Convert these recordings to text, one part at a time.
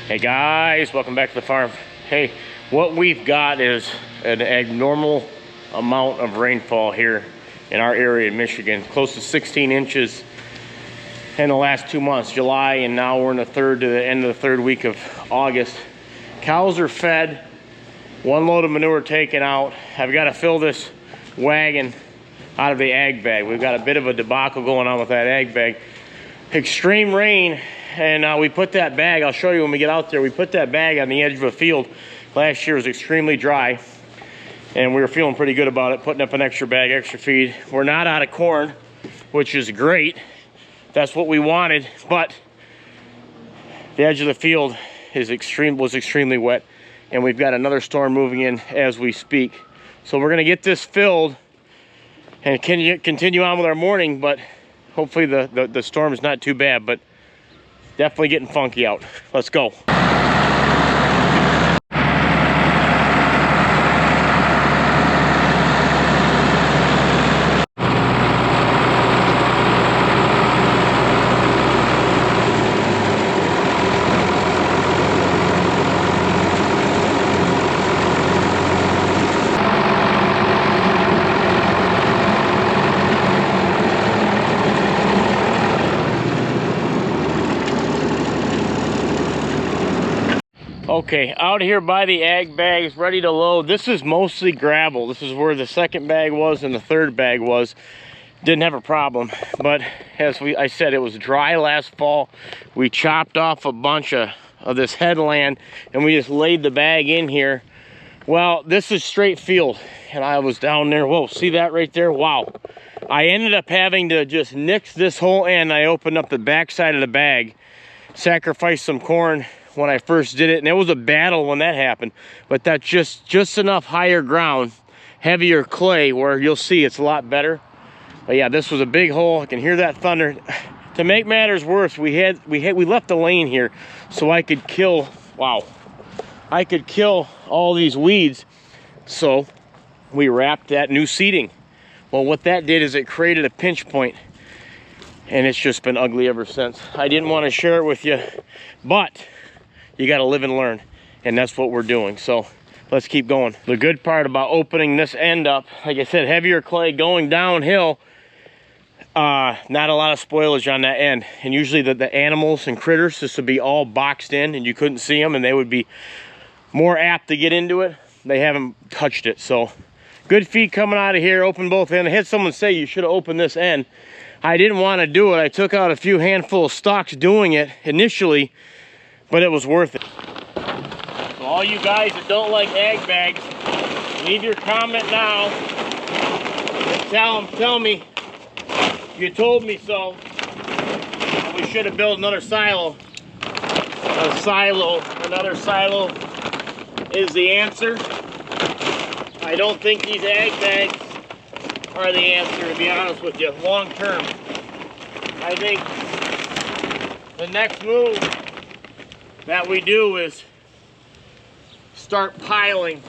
Hey guys, welcome back to the farm. Hey, what we've got is an abnormal amount of rainfall here in our area in Michigan, close to 16 inches in the last 2 months, July, and now we're in the end of the third week of August. Cows are fed, one load of manure taken out. I've got to fill this wagon out of the ag bag. We've got a bit of a debacle going on with that ag bag. Extreme rain, and we put that bag, I'll show you when we get out there, we put that bag on the edge of a field. Last year was extremely dry, and we were feeling pretty good about it, putting up an extra bag, extra feed. We're not out of corn, which is great. That's what we wanted, but the edge of the field was extremely wet, and we've got another storm moving in as we speak. So we're gonna get this filled and continue on with our morning, but hopefully the storm is not too bad, but definitely getting funky out. Let's go. Okay, out here by the ag bags, ready to load. This is mostly gravel. This is where the second bag was and the third bag was. Didn't have a problem, but as I said, it was dry last fall. We chopped off a bunch of this headland and we just laid the bag in here. Well, this is straight field, and I was down there. Whoa, see that right there? Wow. I ended up having to just nix this whole end. I opened up the back side of the bag, sacrificed some corn when I first did it, and it was a battle when that happened, but that's just enough higher ground, heavier clay, where you'll see it's a lot better. But yeah, this was a big hole. I can hear that thunder. To make matters worse, we left the lane here so I could kill, wow, I could kill all these weeds. So we wrapped that new seeding. Well, what that did is it created a pinch point, and it's just been ugly ever since. I didn't want to share it with you, but you got to live and learn, and that's what we're doing. So let's keep going. The good part about opening this end up, like I said, heavier clay going downhill, not a lot of spoilage on that end. And usually the animals and critters, this would be all boxed in and you couldn't see them, and they would be more apt to get into it. They haven't touched it. So good feed coming out of here. Open both ends. I had someone say you should have opened this end. I didn't want to do it. I took out a few handful of stalks doing it initially, but it was worth it. So all you guys that don't like ag bags, leave your comment now. Tell me you told me so. We should have built another silo. Another silo is the answer. I don't think these ag bags are the answer, to be honest with you, long term. I think the next move that we do is start piling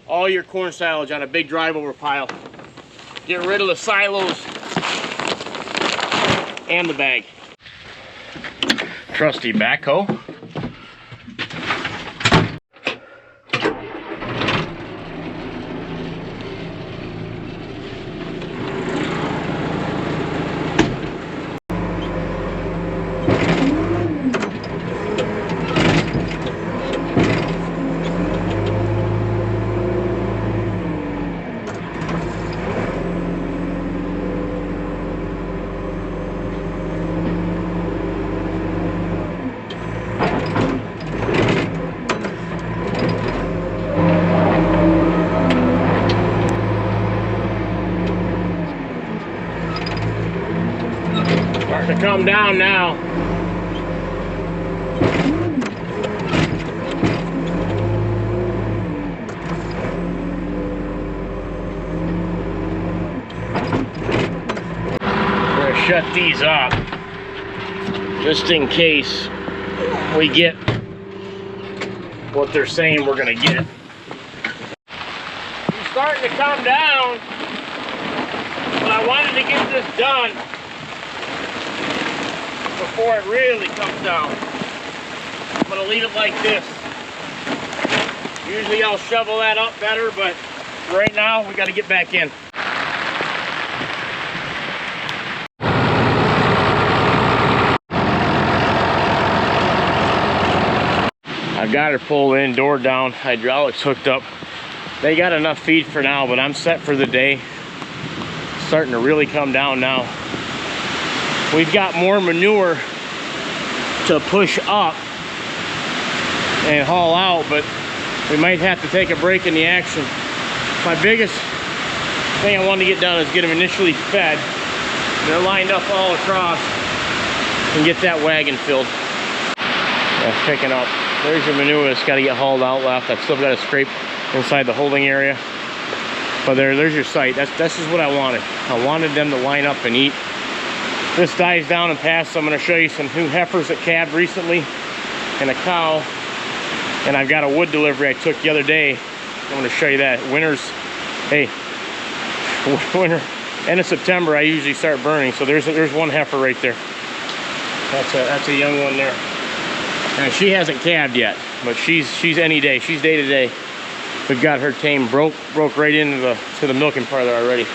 all your corn silage on a big drive-over pile. Get rid of the silos and the bag. Trusty backhoe. To come down now. We're gonna shut these off just in case we get what they're saying we're gonna get. It's starting to come down, but I wanted to get this done before it really comes down. I'm gonna leave it like this. Usually I'll shovel that up better, but right now we gotta get back in. I've got her pulled in, door down, hydraulics hooked up. They got enough feed for now, but I'm set for the day. It's starting to really come down now. We've got more manure to push up and haul out, but we might have to take a break in the action. My biggest thing I wanted to get done is get them initially fed. They're lined up all across and get that wagon filled. That's picking up. There's your manure that's got to get hauled out left. I've still got to scrape inside the holding area. But there's your site. This is what I wanted. I wanted them to line up and eat. This dies down and past, so I'm going to show you some new heifers that calved recently and a cow. And I've got a wood delivery I took the other day. I'm going to show you that. Winter's, hey, winter, end of September I usually start burning. So there's one heifer right there. That's a young one there. And she hasn't calved yet, but she's any day. She's day to day. We've got her tame, broke right into the milking parlor already.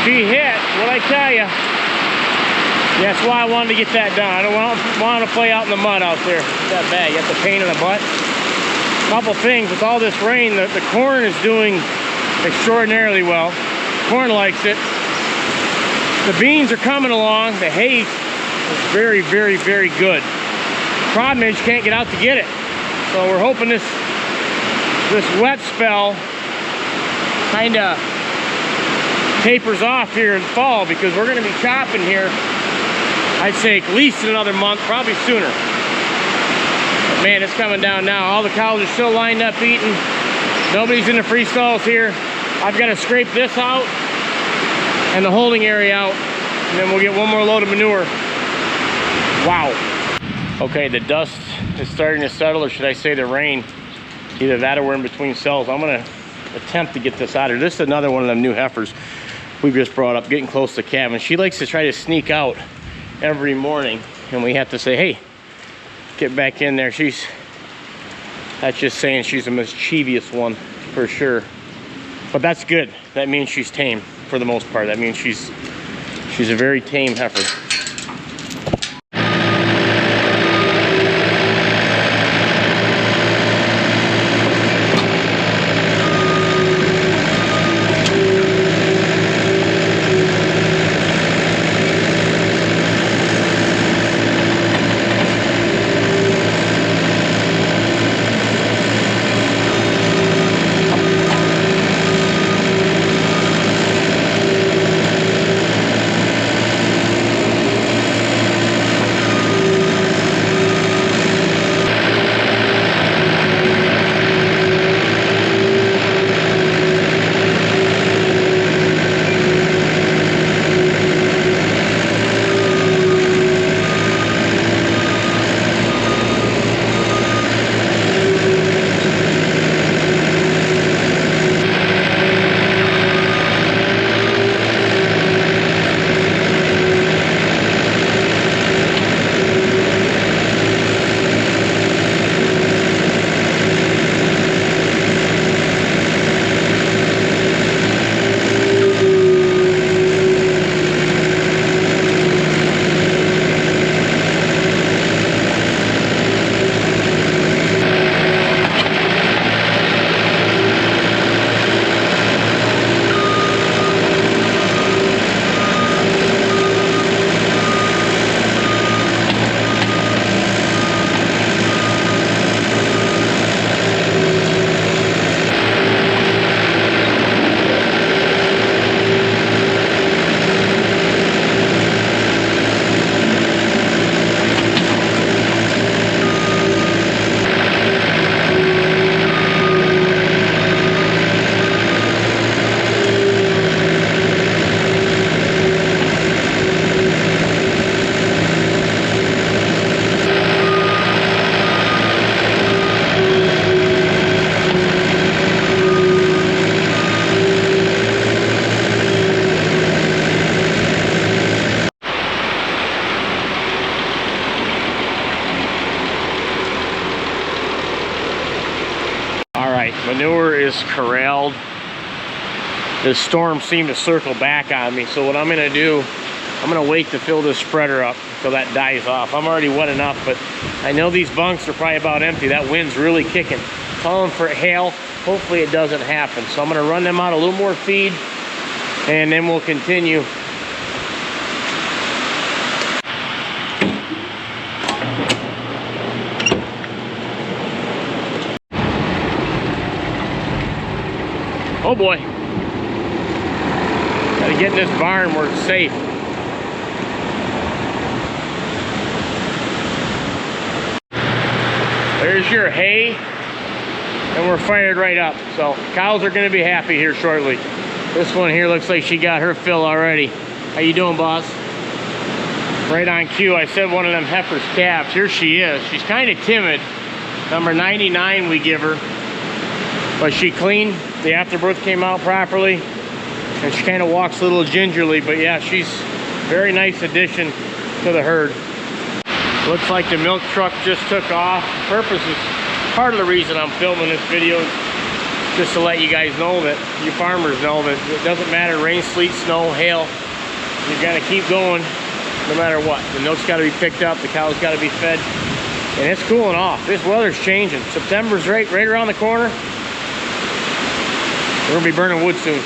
She hit, what I tell you. That's why I wanted to get that done. I don't want to play out in the mud out there. That bag, that's a pain in the butt. Couple things, with all this rain, the corn is doing extraordinarily well. Corn likes it. The beans are coming along. The hay is very, very, very good. Problem is, you can't get out to get it. So we're hoping this wet spell kind of tapers off here in fall, because we're going to be chopping here, I'd say at least another month, probably sooner. But man, it's coming down now. All the cows are still lined up eating. Nobody's in the free stalls here. I've got to scrape this out and the holding area out, and then we'll get one more load of manure. Wow. Okay, the dust is starting to settle, or should I say the rain. Either that or we're in between cells. I'm going to attempt to get this out of here. This is another one of them new heifers we just brought up, getting close to calving. She likes to try to sneak out every morning, and we have to say, hey, get back in there. That's just saying she's a mischievous one for sure. But that's good. That means she's tame for the most part. That means she's a very tame heifer. right, manure is corralled. The storm seemed to circle back on me, so what I'm gonna do, I'm gonna wait to fill this spreader up until that dies off. I'm already wet enough, but I know these bunks are probably about empty. That wind's really kicking. Calling for hail. Hopefully it doesn't happen. So I'm gonna run them out a little more feed, and then we'll continue. Oh boy. Gotta get in this barn where it's safe. There's your hay, and we're fired right up. So cows are gonna be happy here shortly. This one here looks like she got her fill already. How you doing, boss? Right on cue. I said one of them heifers calves. Here she is. She's kind of timid. Number 99 we give her. But she clean. The afterbirth came out properly. And she kind of walks a little gingerly. But yeah, she's a very nice addition to the herd. Looks like the milk truck just took off. Purpose is part of the reason I'm filming this video, just to let you guys know that, you farmers know that it doesn't matter rain, sleet, snow, hail. You've got to keep going no matter what. The milk's got to be picked up, the cow's got to be fed, and it's cooling off. This weather's changing. September's right around the corner. We're gonna be burning wood soon.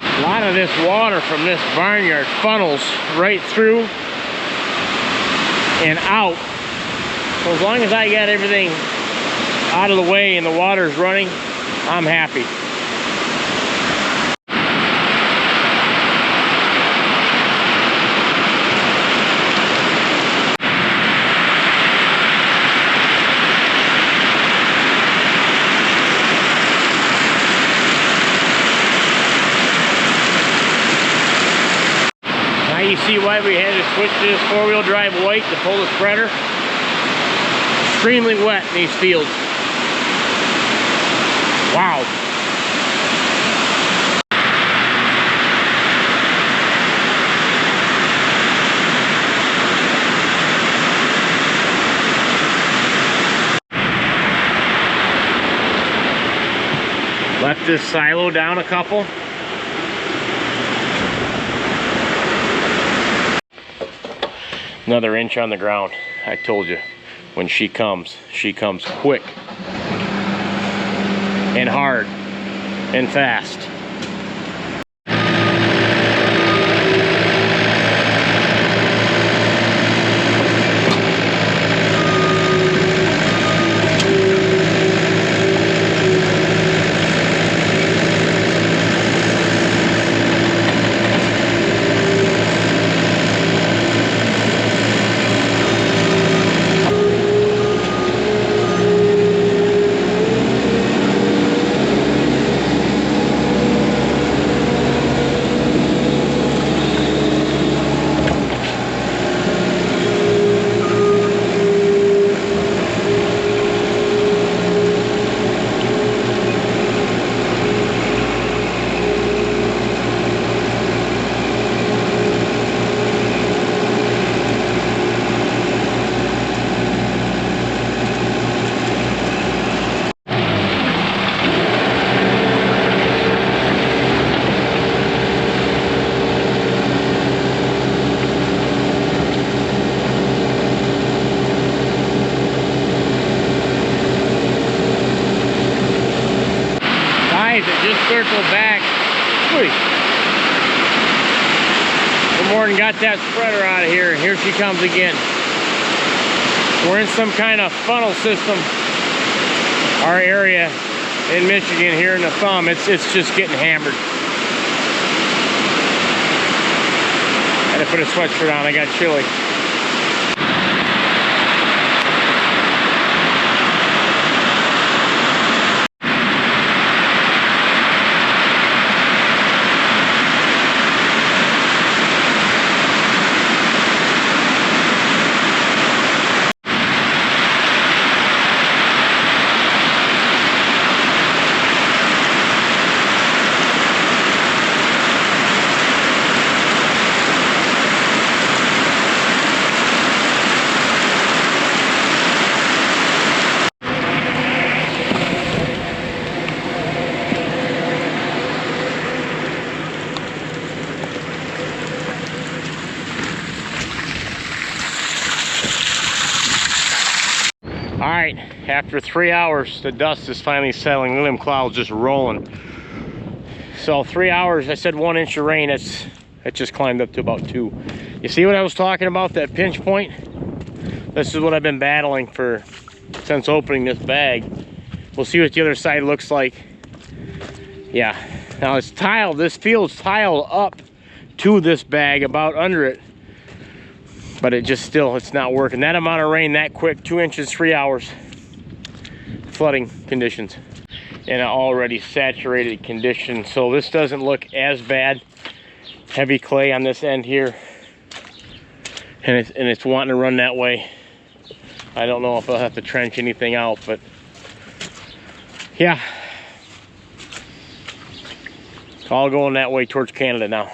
A lot of this water from this barnyard funnels right through and out. So as long as I got everything out of the way and the water's running, I'm happy. You see why we had to switch to this four-wheel drive white to pull the spreader. Extremely wet in these fields. Wow. Left this silo down a couple. Another inch on the ground. I told you, when she comes quick and hard and fast. Circle back. Good morning, got that spreader out of here. Here she comes again. We're in some kind of funnel system. Our area in Michigan here in the thumb, it's just getting hammered. Had to put a sweatshirt on, I got chilly. right, after 3 hours, the dust is finally settling. Look at them clouds just rolling. So 3 hours, I said 1 inch of rain, it just climbed up to about 2. You see what I was talking about, that pinch point? This is what I've been battling since opening this bag. We'll see what the other side looks like. Yeah, now it's tiled, this field's tiled up to this bag, about under it. But it's not working. That amount of rain that quick, 2 inches, 3 hours. Flooding conditions in an already saturated condition. So this doesn't look as bad. Heavy clay on this end here. And it's wanting to run that way. I don't know if I'll have to trench anything out, but yeah. It's all going that way towards Canada now.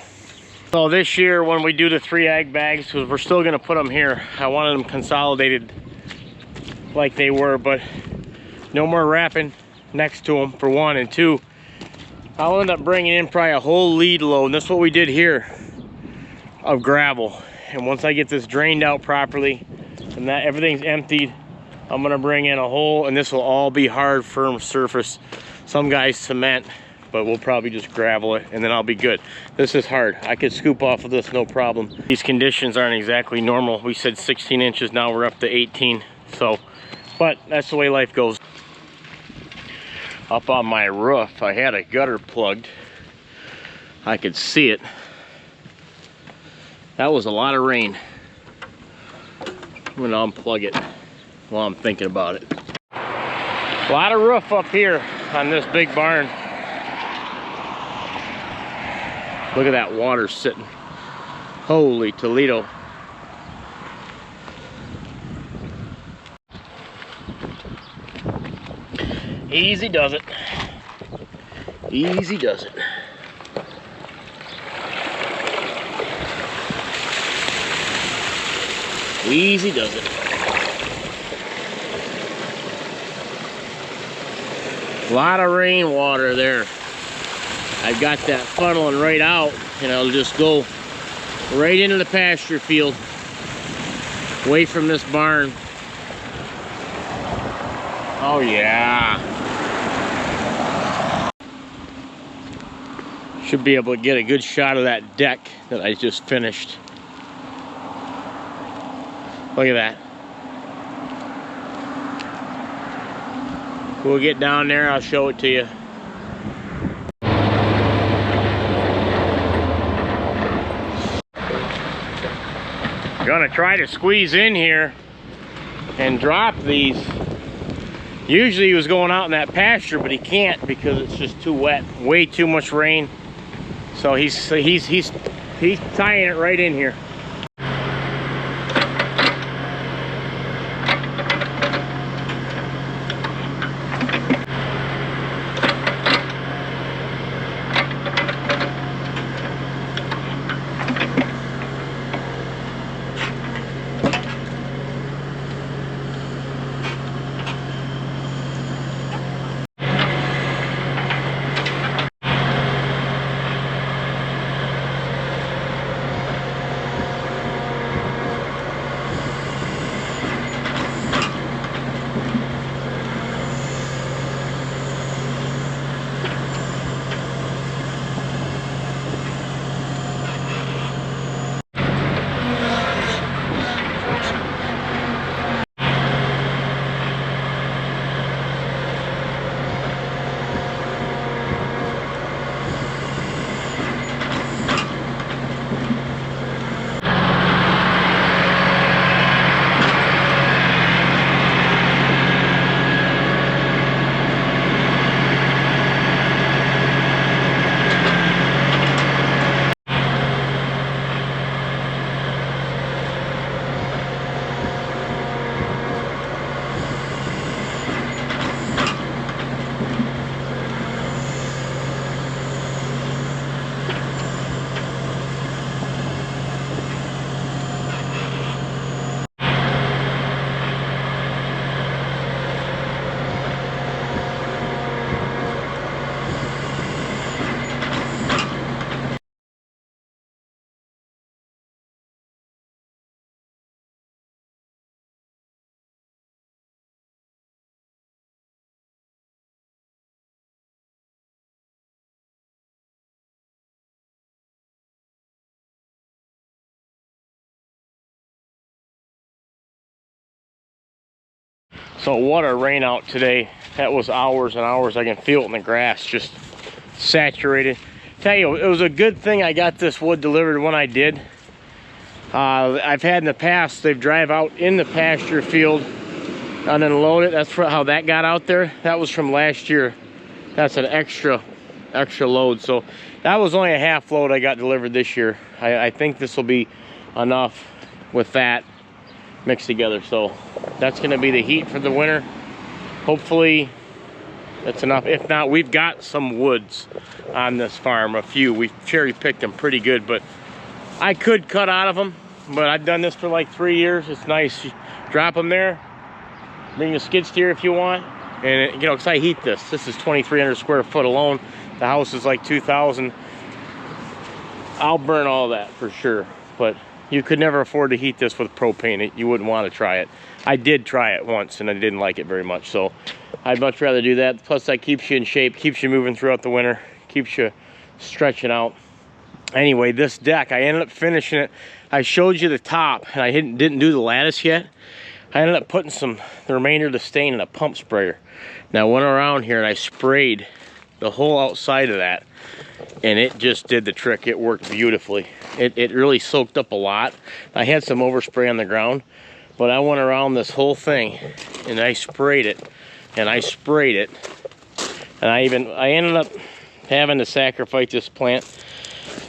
So this year when we do the 3 ag bags, because we're still gonna put them here, I wanted them consolidated like they were, but no more wrapping next to them, for 1, and 2, I'll end up bringing in probably a whole lead load, and that's what we did here, of gravel. And once I get this drained out properly and that everything's emptied, I'm gonna bring in a whole, and this will all be hard, firm surface. Some guys cement, but we'll probably just gravel it and then I'll be good. This is hard. I could scoop off of this, no problem. These conditions aren't exactly normal. We said 16 inches, now we're up to 18. So, but that's the way life goes. Up on my roof, I had a gutter plugged. I could see it. That was a lot of rain. I'm gonna unplug it while I'm thinking about it. A lot of roof up here on this big barn. Look at that water sitting. Holy Toledo. Easy does it. Easy does it. Easy does it. A lot of rainwater there. I've got that funneling right out, and it'll just go right into the pasture field, away from this barn. Oh yeah. Should be able to get a good shot of that deck that I just finished. Look at that. We'll get down there, I'll show it to you. Gonna try to squeeze in here and drop these. Usually he was going out in that pasture, but he can't because it's just too wet. Way too much rain. So he's tying it right in here. So what a rain out today. That was hours and hours. I can feel it in the grass, just saturated. Tell you, it was a good thing I got this wood delivered when I did. I've had in the past, they drive out in the pasture field and then load it. That's how that got out there. That was from last year. That's an extra load. So that was only a half load I got delivered this year. I think this will be enough with that mixed together. So that's going to be the heat for the winter. Hopefully that's enough. If not, we've got some woods on this farm, a few. We've cherry picked them pretty good, but I could cut out of them, but I've done this for like 3 years. It's nice. You drop them there, bring a skid steer if you want, and you know, because I heat this. This is 2,300 square foot alone. The house is like 2,000. I'll burn all that for sure, but you could never afford to heat this with propane. You wouldn't want to try it. I did try it once and I didn't like it very much, so I'd much rather do that. Plus that keeps you in shape, keeps you moving throughout the winter, keeps you stretching out. Anyway, this deck, I ended up finishing it. I showed you the top and I didn't do the lattice yet. I ended up putting the remainder of the stain in a pump sprayer. Now I went around here and I sprayed the whole outside of that, and it just did the trick. It worked beautifully. It really soaked up a lot. I had some overspray on the ground, but I went around this whole thing and I sprayed it and I sprayed it, and I ended up having to sacrifice this plant.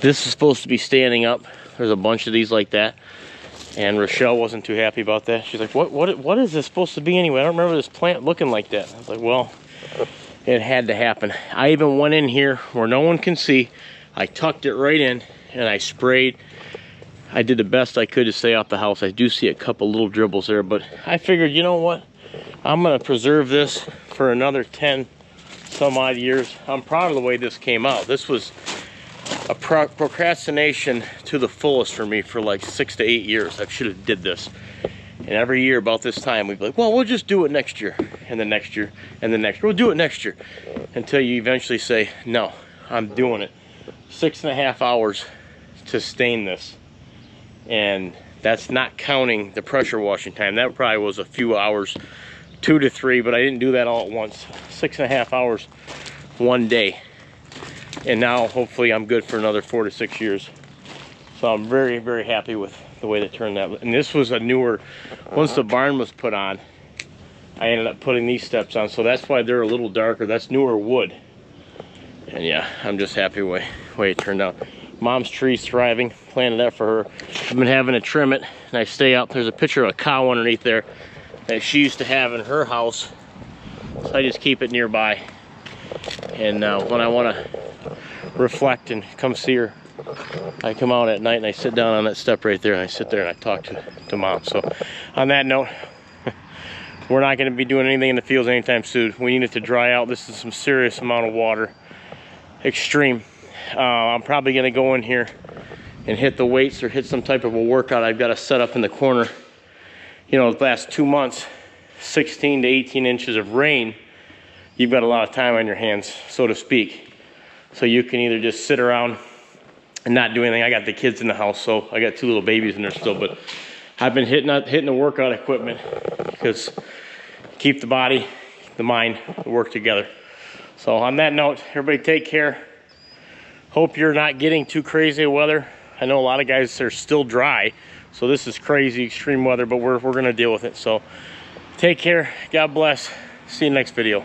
This is supposed to be standing up. There's a bunch of these like that, and Rochelle wasn't too happy about that. She's like, what is this supposed to be anyway? I don't remember this plant looking like that. I was like, well, it had to happen. I even went in here where no one can see. I tucked it right in and I sprayed. I did the best I could to stay off the house. I do see a couple little dribbles there, but I figured, you know what? I'm gonna preserve this for another 10 some odd years. I'm proud of the way this came out. This was a procrastination to the fullest for me for like 6 to 8 years. I should have did this. And every year about this time, we'd be like, well, we'll just do it next year, and the next year, and the next year. We'll do it next year. Until you eventually say, no, I'm doing it. 6.5 hours to stain this. And that's not counting the pressure washing time. That probably was a few hours, 2 to 3, but I didn't do that all at once. 6.5 hours one day. And now, hopefully, I'm good for another 4 to 6 years. So I'm very, very happy with the way they turned that. And this was a newer, once the barn was put on, I ended up putting these steps on, so that's why they're a little darker. That's newer wood. And yeah, I'm just happy with the way it turned out. Mom's tree's thriving, planted that for her. I've been having to trim it, and I stay out. There's a picture of a cow underneath there that she used to have in her house, so I just keep it nearby. And when I want to reflect and come see her, I come out at night and I sit down on that step right there and I sit there and I talk to Mom. So on that note, we're not going to be doing anything in the fields anytime soon. We need it to dry out. This is some serious amount of water. Extreme. I'm probably going to go in here and hit the weights or hit some type of a workout I've got to set up in the corner. You know, the last 2 months, 16 to 18 inches of rain. You've got a lot of time on your hands, so to speak. So you can either just sit around and not do anything. I got the kids in the house, so I got 2 little babies in there still, but I've been hitting the workout equipment because keep the body, the mind, the work together. So on that note, everybody take care. Hope you're not getting too crazy weather. I know a lot of guys are still dry, so this is crazy extreme weather, but we're gonna deal with it. So take care, God bless. See you next video.